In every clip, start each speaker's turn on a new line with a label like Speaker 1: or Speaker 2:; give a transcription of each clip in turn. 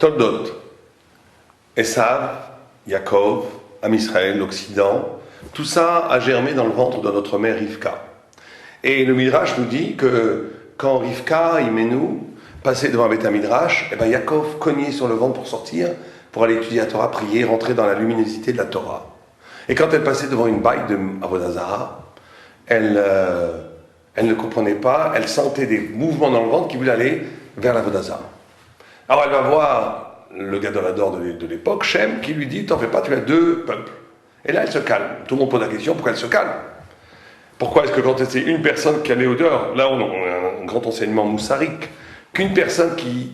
Speaker 1: Toldot, Esav, Yaakov, Am Israël, l'Occident, tout ça a germé dans le ventre de notre mère Rivka. Et le Midrash nous dit que quand Rivka, Imenu, passait devant Beth Midrash, et ben Yaakov cognait sur le ventre pour sortir, pour aller étudier la Torah, prier, rentrer dans la luminosité de la Torah. Et quand elle passait devant une baille de Avodah Zarah, elle ne comprenait pas, elle sentait des mouvements dans le ventre qui voulaient aller vers l'Avodah Zarah. Alors elle va voir le Gadolador de l'époque, Shem, qui lui dit « T'en fais pas, tu as deux peuples ». Et là, elle se calme. Tout le monde pose la question, pourquoi elle se calme? Pourquoi est-ce que quand c'est une personne qui allait au-dehors, là on a un grand enseignement moussarique, qu'une personne qui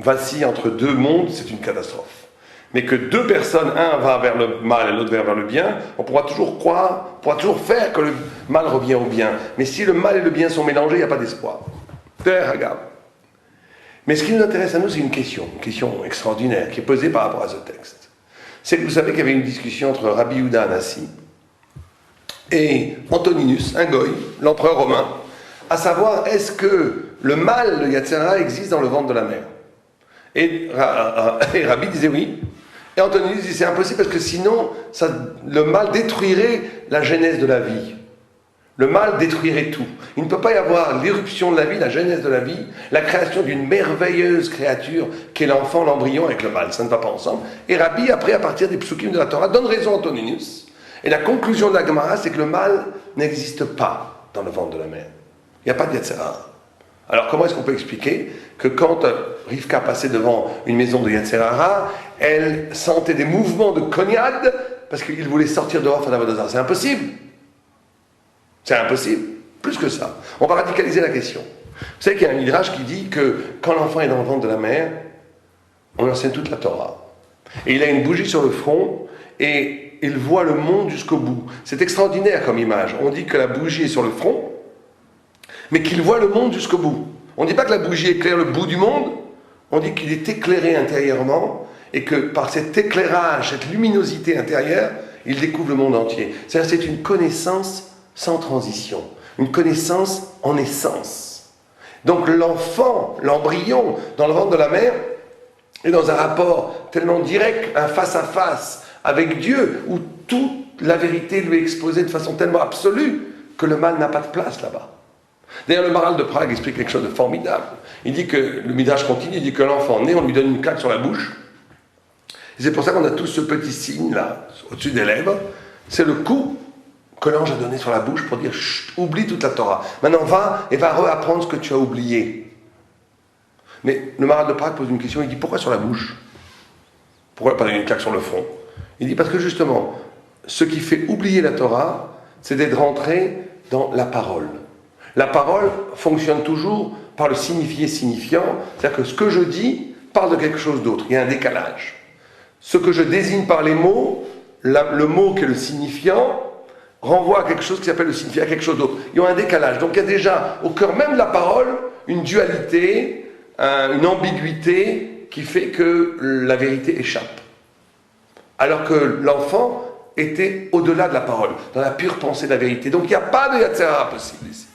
Speaker 1: vacille entre deux mondes, c'est une catastrophe. Mais que deux personnes, un va vers le mal et l'autre vers le bien, on pourra toujours croire, on pourra toujours faire que le mal revient au bien. Mais si le mal et le bien sont mélangés, il n'y a pas d'espoir. Regarde. Mais ce qui nous intéresse à nous, c'est une question extraordinaire, qui est posée par rapport à ce texte. C'est que vous savez qu'il y avait une discussion entre Rabbi Yehuda Anassi et Antoninus, un goy, l'empereur romain, à savoir, est-ce que le mal de Yetzer Hara existe dans le ventre de la mère? Et Rabbi disait oui. Et Antoninus dit c'est impossible parce que sinon, le mal détruirait la genèse de la vie. Le mal détruirait tout. Il ne peut pas y avoir l'éruption de la vie, la genèse de la vie, la création d'une merveilleuse créature qui est l'enfant, l'embryon avec le mal. Ça ne va pas ensemble. Et Rabbi, après, à partir des psukim de la Torah, donne raison à Antoninus. Et la conclusion de la Gemara, c'est que le mal n'existe pas dans le ventre de la mère. Il n'y a pas de Yetzer Hara. Alors comment est-ce qu'on peut expliquer que quand Rivka passait devant une maison de Yetzer Hara, elle sentait des mouvements de cognade parce qu'il voulait sortir dehors faire l'Avodah Zarah? C'est impossible. C'est impossible. Plus que ça. On va radicaliser la question. Vous savez qu'il y a un midrash qui dit que quand l'enfant est dans le ventre de la mère, on enseigne toute la Torah. Et il a une bougie sur le front et il voit le monde jusqu'au bout. C'est extraordinaire comme image. On dit que la bougie est sur le front, mais qu'il voit le monde jusqu'au bout. On ne dit pas que la bougie éclaire le bout du monde, on dit qu'il est éclairé intérieurement et que par cet éclairage, cette luminosité intérieure, il découvre le monde entier. C'est-à-dire c'est une connaissance sans transition, une connaissance en essence. Donc l'enfant, l'embryon, dans le ventre de la mère, est dans un rapport tellement direct, un face-à-face avec Dieu, où toute la vérité lui est exposée de façon tellement absolue que le mal n'a pas de place là-bas. D'ailleurs, le Maharal de Prague explique quelque chose de formidable. Il dit que, le Midrash continue, il dit que l'enfant né, on lui donne une claque sur la bouche. Et c'est pour ça qu'on a tous ce petit signe là, au-dessus des lèvres. C'est le coup que l'ange a donné sur la bouche pour dire chut, oublie toute la Torah. Maintenant va et va réapprendre ce que tu as oublié. Mais le Maharal de Prague pose une question, il dit pourquoi sur la bouche? Pourquoi pas donner une claque sur le front? Il dit parce que justement, ce qui fait oublier la Torah, c'est d'être rentré dans la parole. La parole fonctionne toujours par le signifié-signifiant, c'est-à-dire que ce que je dis parle de quelque chose d'autre, il y a un décalage. Ce que je désigne par les mots, le mot qui est le signifiant, renvoie à quelque chose qui s'appelle le signifiant, à quelque chose d'autre. Il y a un décalage. Donc il y a déjà, au cœur même de la parole, une dualité, une ambiguïté qui fait que la vérité échappe. Alors que l'enfant était au-delà de la parole, dans la pure pensée de la vérité. Donc il n'y a pas de Yetzer Hara possible ici.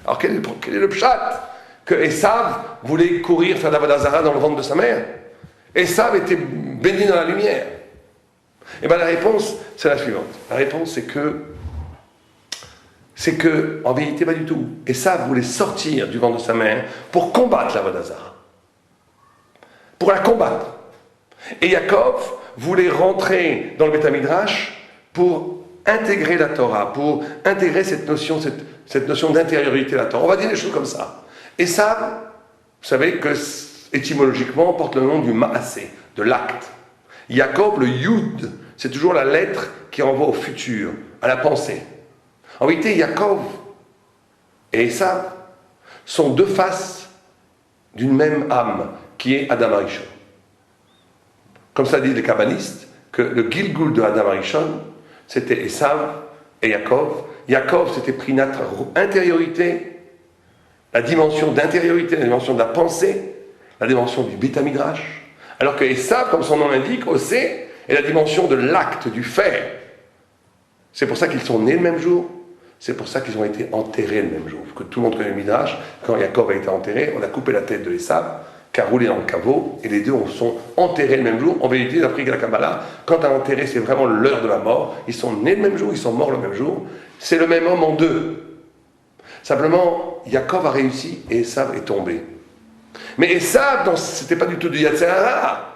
Speaker 1: Alors quel est le pshat? Que Esav voulait courir faire l'Avodah Zarah dans le ventre de sa mère. Esav était béni dans la lumière. Et bien la réponse, c'est la suivante. La réponse, c'est que, en vérité, pas du tout. Esav voulait sortir du ventre de sa mère pour combattre l'Avodah Zarah. Pour la combattre. Et Yaakov voulait rentrer dans le Beth Midrash pour intégrer la Torah, pour intégrer cette notion d'intériorité de la Torah. On va dire les choses comme ça. Esav, vous savez que étymologiquement, porte le nom du Maasé, de l'acte. Yaakov, le Yud, c'est toujours la lettre qui renvoie au futur, à la pensée. En vérité, Yaakov et Esav sont deux faces d'une même âme, qui est Adam Arishon. Comme ça disent les kabbalistes, que le Gilgul de Adam Arishon, c'était Esav et Yaakov. Yaakov, c'était pris notre intériorité, la dimension d'intériorité, la dimension de la pensée, la dimension du Beth Midrash. Alors que Esav, comme son nom l'indique, Osé, est la dimension de l'acte, du faire. C'est pour ça qu'ils sont nés le même jour, c'est pour ça qu'ils ont été enterrés le même jour. Que tout le monde connaît le Midrash, quand Yaakov a été enterré, on a coupé la tête de Esav, qui a roulé dans le caveau, et les deux sont enterrés le même jour. En vérité, d'après la Kabbalah, quand un enterré, c'est vraiment l'heure de la mort. Ils sont nés le même jour, ils sont morts le même jour. C'est le même homme en deux. Simplement, Yaakov a réussi et Esav est tombé. Mais Esav, c'était pas du tout du Yetzer Hara.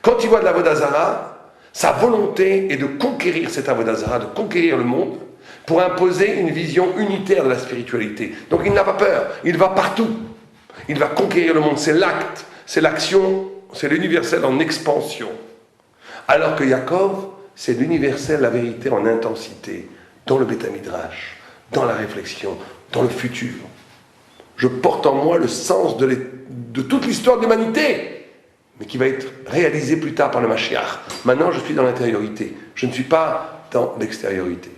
Speaker 1: Quand il voit de l'Avodah Zara, sa volonté est de conquérir cet Avodah Zara, de conquérir le monde, pour imposer une vision unitaire de la spiritualité. Donc il n'a pas peur, il va partout. Il va conquérir le monde, c'est l'acte, c'est l'action, c'est l'universel en expansion. Alors que Yaakov, c'est l'universel, la vérité en intensité, dans le Beth Midrash, dans la réflexion, dans le futur. Je porte en moi le sens de toute l'histoire de l'humanité, mais qui va être réalisé plus tard par le Mashiach. Maintenant, je suis dans l'intériorité, je ne suis pas dans l'extériorité.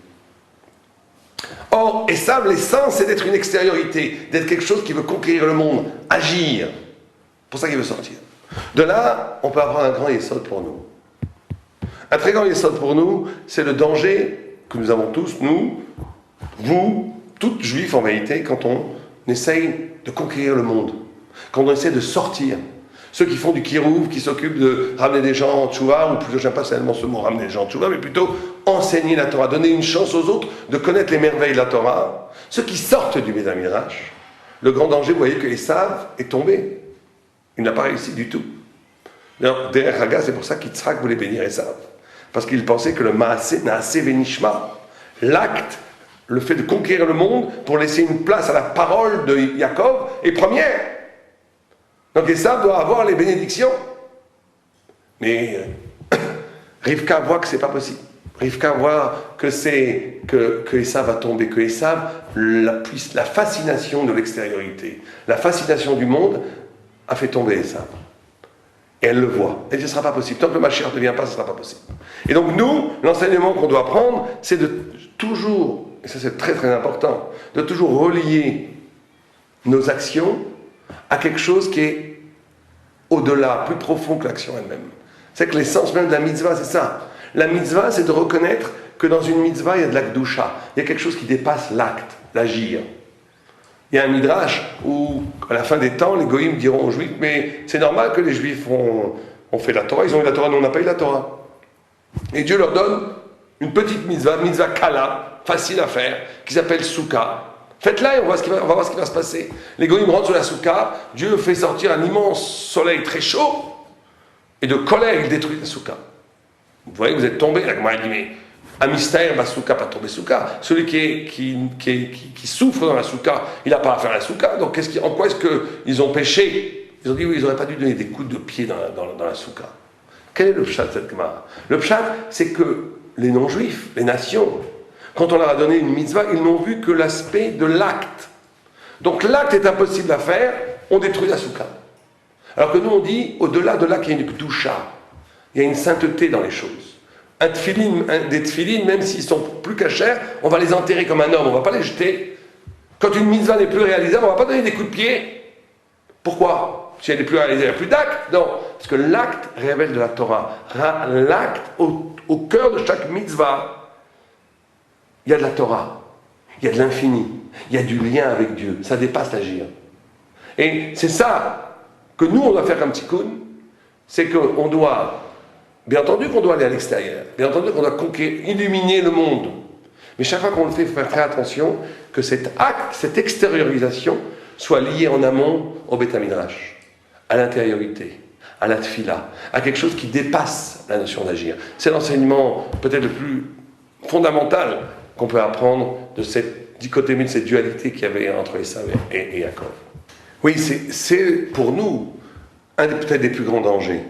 Speaker 1: Or, Esav, l'essence, c'est d'être une extériorité, d'être quelque chose qui veut conquérir le monde, agir. C'est pour ça qu'il veut sortir. De là, on peut avoir un grand yesod pour nous. Un très grand yesod pour nous, c'est le danger que nous avons tous, nous, vous, tous juifs en vérité, quand on essaye de conquérir le monde, quand on essaie de sortir. Ceux qui font du kirouv, qui s'occupent de ramener des gens en tchouva, ou plutôt, j'aime pas tellement ce mot, ramener des gens en tchouva, mais plutôt enseigner la Torah, donner une chance aux autres de connaître les merveilles de la Torah. Ceux qui sortent du Beth Midrash, le grand danger, vous voyez que Esav est tombé. Il n'a pas réussi du tout. D'ailleurs, derrière Haga, c'est pour ça qu'Yitzhak voulait bénir Esav. Parce qu'il pensait que le Maaseh, Naaseh Venishma, l'acte, le fait de conquérir le monde pour laisser une place à la parole de Yaakov est première. Donc Esav doit avoir les bénédictions. Mais Rivka voit que c'est pas possible. Rivka voit que Esav va tomber, que Esav, la fascination de l'extériorité, la fascination du monde a fait tomber Esav. Et elle le voit. Et ce ne sera pas possible. Tant que le Mashiach ne vient pas, ce ne sera pas possible. Et donc nous, l'enseignement qu'on doit prendre, c'est de toujours, et ça c'est très très important, de toujours relier nos actions à quelque chose qui est au-delà, plus profond que l'action elle-même. C'est que l'essence même de la mitzvah, c'est ça. La mitzvah, c'est de reconnaître que dans une mitzvah, il y a de la kedusha. Il y a quelque chose qui dépasse l'acte, l'agir. Il y a un midrash où, à la fin des temps, les goïms diront aux juifs, mais c'est normal que les juifs ont fait la Torah, ils ont eu la Torah, nous on n'a pas eu la Torah. Et Dieu leur donne une petite mitzvah kala, facile à faire, qui s'appelle Souka. Faites-la et on va voir ce qui va se passer. Les goïms rentrent sur la Souka, Dieu fait sortir un immense soleil très chaud, et de colère, il détruit la Souka. Vous voyez, vous êtes tombés, la Gemara dit, mais un mystère, ma souka, pas tomber souka. Celui qui souffre dans la souka, il n'a pas à faire la souka. Donc en quoi est-ce qu'ils ont péché? Ils ont dit, oui, ils n'auraient pas dû donner des coups de pied dans la souka. Quel est le pshat de cette Gemara? Le pshat, c'est que les non-juifs, les nations, quand on leur a donné une mitzvah, ils n'ont vu que l'aspect de l'acte. Donc l'acte est impossible à faire, on détruit la souka. Alors que nous, on dit, au-delà de l'acte, il y a une kdusha. Il y a une sainteté dans les choses. Des tefilines, même s'ils sont plus cachers, on va les enterrer comme un homme, on ne va pas les jeter. Quand une mitzvah n'est plus réalisable, on ne va pas donner des coups de pied. Pourquoi? Si elle n'est plus réalisée, il n'y a plus d'acte. Non, parce que l'acte révèle de la Torah. L'acte, au cœur de chaque mitzvah, il y a de la Torah, il y a de l'infini, il y a du lien avec Dieu, ça dépasse l'agir. Et c'est ça que nous, on doit faire comme tikkun, c'est qu'on doit... Bien entendu qu'on doit aller à l'extérieur, bien entendu qu'on doit illuminer le monde. Mais chaque fois qu'on le fait, il faut faire très attention que cet acte, cette extériorisation, soit liée en amont au Beth Midrash, à l'intériorité, à la tfila, à quelque chose qui dépasse la notion d'agir. C'est l'enseignement peut-être le plus fondamental qu'on peut apprendre de cette dichotomie, de cette dualité qu'il y avait entre Esav et Yaakov. Oui, c'est pour nous peut-être des plus grands dangers.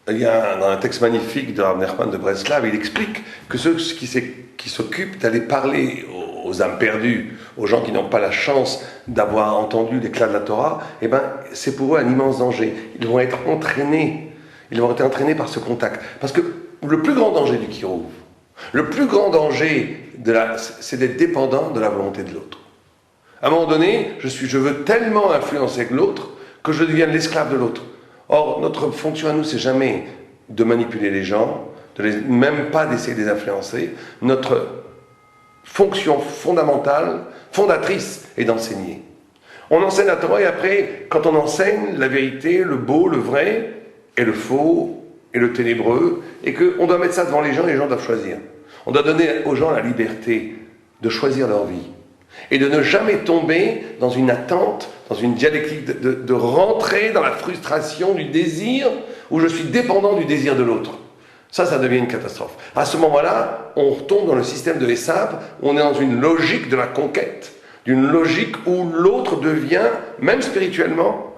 Speaker 1: Il y a dans un texte magnifique de Rav Nachman de Breslav, il explique que ceux qui s'occupent d'aller parler aux âmes perdues, aux gens qui n'ont pas la chance d'avoir entendu l'éclat de la Torah, eh ben, c'est pour eux un immense danger. Ils vont être entraînés par ce contact. Parce que le plus grand danger du kirouv, le plus grand danger, c'est d'être dépendant de la volonté de l'autre. À un moment donné, je veux tellement influencer que l'autre que je devienne l'esclave de l'autre. Or, notre fonction à nous, c'est jamais de manipuler les gens, même pas d'essayer de les influencer. Notre fonction fondamentale, fondatrice, est d'enseigner. On enseigne la Torah et après, quand on enseigne la vérité, le beau, le vrai, et le faux, et le ténébreux, et qu'on doit mettre ça devant les gens doivent choisir. On doit donner aux gens la liberté de choisir leur vie. Et de ne jamais tomber dans une attente, dans une dialectique, de rentrer dans la frustration du désir, où je suis dépendant du désir de l'autre. Ça devient une catastrophe. À ce moment-là, on retombe dans le système de Esav, où on est dans une logique de la conquête, d'une logique où l'autre devient, même spirituellement,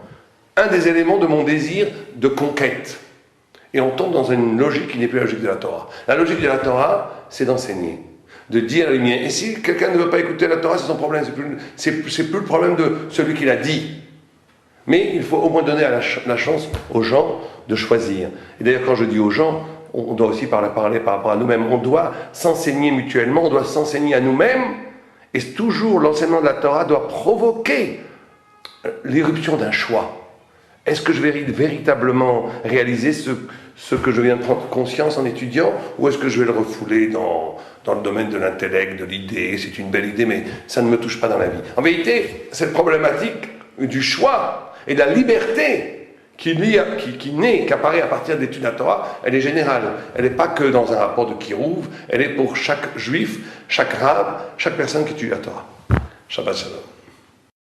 Speaker 1: un des éléments de mon désir de conquête. Et on tombe dans une logique qui n'est plus la logique de la Torah. La logique de la Torah, c'est d'enseigner, de dire les miens. Et si quelqu'un ne veut pas écouter la Torah, c'est son problème. C'est plus le problème de celui qui l'a dit. Mais il faut au moins donner la chance aux gens de choisir. Et d'ailleurs, quand je dis aux gens, on doit aussi parler par rapport à nous-mêmes. On doit s'enseigner mutuellement, on doit s'enseigner à nous-mêmes. Et toujours, l'enseignement de la Torah doit provoquer l'éruption d'un choix. Est-ce que je vais véritablement réaliser ce que je viens de prendre conscience en étudiant, ou est-ce que je vais le refouler dans le domaine de l'intellect, de l'idée, c'est une belle idée, mais ça ne me touche pas dans la vie. En vérité, cette problématique du choix et de la liberté qui naît, qui apparaît à partir d'études de la Torah, elle est générale. Elle n'est pas que dans un rapport de Kirouv, elle est pour chaque juif, chaque rabbin, chaque personne qui étudie la Torah. Shabbat Shalom.